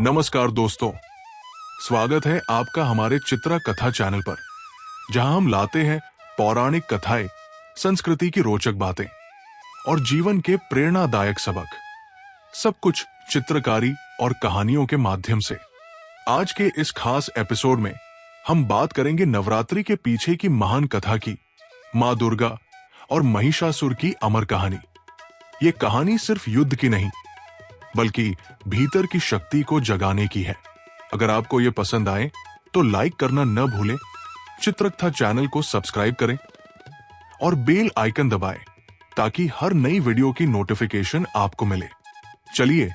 नमस्कार दोस्तों, स्वागत है आपका हमारे चित्र कथा चैनल पर, जहां हम लाते हैं पौराणिक कथाएं, संस्कृति की रोचक बातें और जीवन के प्रेरणादायक सबक, सब कुछ चित्रकारी और कहानियों के माध्यम से। आज के इस खास एपिसोड में हम बात करेंगे नवरात्रि के पीछे की महान कथा की, मां दुर्गा और महिषासुर की अमर कहानी। ये कहानी सिर्फ युद्ध की नहीं, बल्कि भीतर की शक्ति को जगाने की है। अगर आपको ये पसंद आए तो लाइक करना न भूलें, चित्रकथा चैनल को सब्सक्राइब करें और बेल आइकन दबाएं ताकि हर नई वीडियो की नोटिफिकेशन आपको मिले। चलिए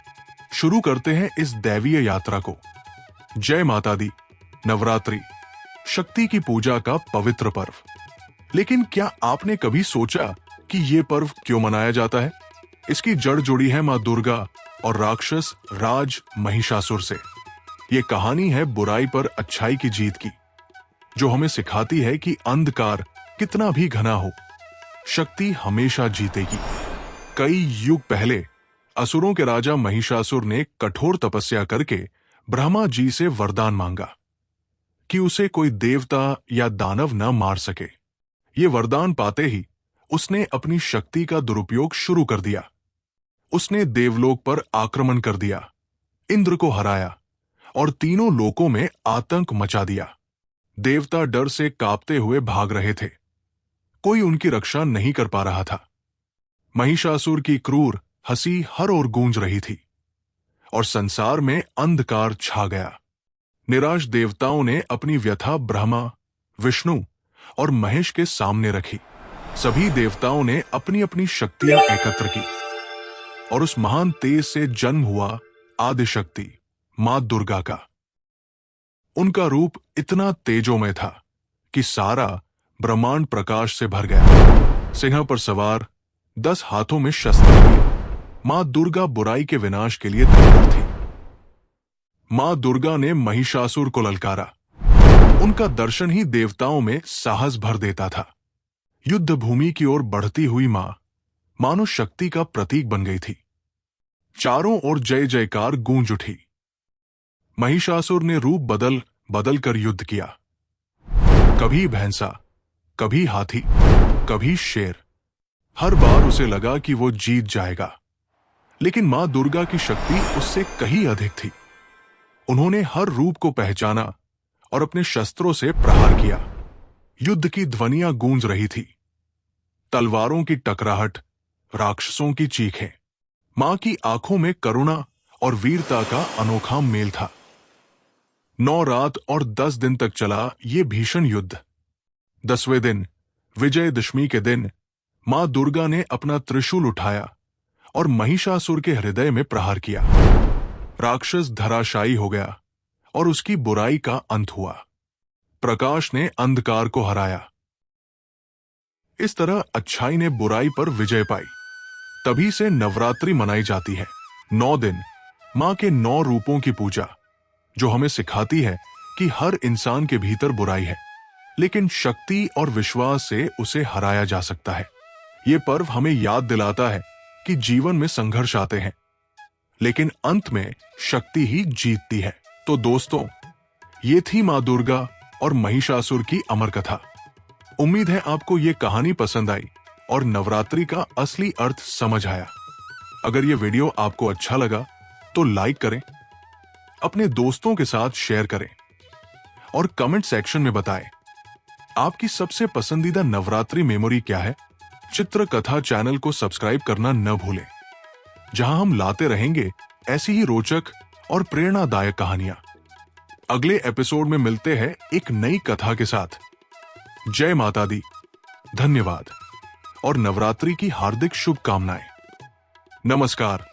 शुरू करते हैं इस दैवीय यात्रा को। जय माता दी। नवरात्रि शक्ति की पूजा का पवित्र पर्व। लेकिन क्या आपने कभी सोचा कि ये पर्व क्यों मनाया जाता है? इसकी जड़ जुड़ी है मां दुर्गा और राक्षस राज महिषासुर से। ये कहानी है बुराई पर अच्छाई की जीत की, जो हमें सिखाती है कि अंधकार कितना भी घना हो, शक्ति हमेशा जीतेगी। कई युग पहले असुरों के राजा महिषासुर ने कठोर तपस्या करके ब्रह्मा जी से वरदान मांगा कि उसे कोई देवता या दानव न मार सके। ये वरदान पाते ही उसने अपनी शक्ति का दुरुपयोग शुरू कर दिया। उसने देवलोक पर आक्रमण कर दिया, इंद्र को हराया और तीनों लोकों में आतंक मचा दिया। देवता डर से कांपते हुए भाग रहे थे, कोई उनकी रक्षा नहीं कर पा रहा था। महिषासुर की क्रूर हंसी हर ओर गूंज रही थी और संसार में अंधकार छा गया। निराश देवताओं ने अपनी व्यथा ब्रह्मा, विष्णु और महेश के सामने रखी। सभी देवताओं ने अपनी अपनी शक्तियां एकत्र की और उस महान तेज से जन्म हुआ आदिशक्ति मां दुर्गा का। उनका रूप इतना तेजोमय था कि सारा ब्रह्मांड प्रकाश से भर गया। सिंह पर सवार, 10 हाथों में शस्त्र लिए, मां दुर्गा बुराई के विनाश के लिए तैयार थी। मां दुर्गा ने महिषासुर को ललकारा। उनका दर्शन ही देवताओं में साहस भर देता था। युद्ध भूमि की ओर बढ़ती हुई मां मानो शक्ति का प्रतीक बन गई थी। चारों ओर जय जयकार गूंज उठी। महिषासुर ने रूप बदल बदल कर युद्ध किया। कभी भैंसा, कभी हाथी, कभी शेर। हर बार उसे लगा कि वो जीत जाएगा, लेकिन मां दुर्गा की शक्ति उससे कहीं अधिक थी। उन्होंने हर रूप को पहचाना और अपने शस्त्रों से प्रहार किया। युद्ध की ध्वनियां गूंज रही थी, तलवारों की टकराहट, राक्षसों की चीखें। मां की आंखों में करुणा और वीरता का अनोखा मेल था। 9 रात और 10 दिन तक चला ये भीषण युद्ध। 10वें दिन, विजयदशमी के दिन, मां दुर्गा ने अपना त्रिशूल उठाया और महिषासुर के हृदय में प्रहार किया। राक्षस धराशायी हो गया और उसकी बुराई का अंत हुआ। प्रकाश ने अंधकार को हराया। इस तरह अच्छाई ने बुराई पर विजय पाई। तभी से नवरात्रि मनाई जाती है। 9 दिन मां के 9 रूपों की पूजा, जो हमें सिखाती है कि हर इंसान के भीतर बुराई है, लेकिन शक्ति और विश्वास से उसे हराया जा सकता है। ये पर्व हमें याद दिलाता है कि जीवन में संघर्ष आते हैं, लेकिन अंत में शक्ति ही जीतती है। तो दोस्तों, ये थी मां दुर्गा और महिषासुर की अमर कथा। उम्मीद है आपको ये कहानी पसंद आई और नवरात्रि का असली अर्थ समझ आया। अगर ये वीडियो आपको अच्छा लगा तो लाइक करें, अपने दोस्तों के साथ शेयर करें और कमेंट सेक्शन में बताएं आपकी सबसे पसंदीदा नवरात्रि मेमोरी क्या है। चित्रकथा चैनल को सब्सक्राइब करना न भूलें, जहां हम लाते रहेंगे ऐसी ही रोचक और प्रेरणादायक कहानियां। अगले एपिसोड में मिलते हैं एक नई कथा के साथ। जय माता दी, धन्यवाद और नवरात्रि की हार्दिक शुभकामनाएं। नमस्कार।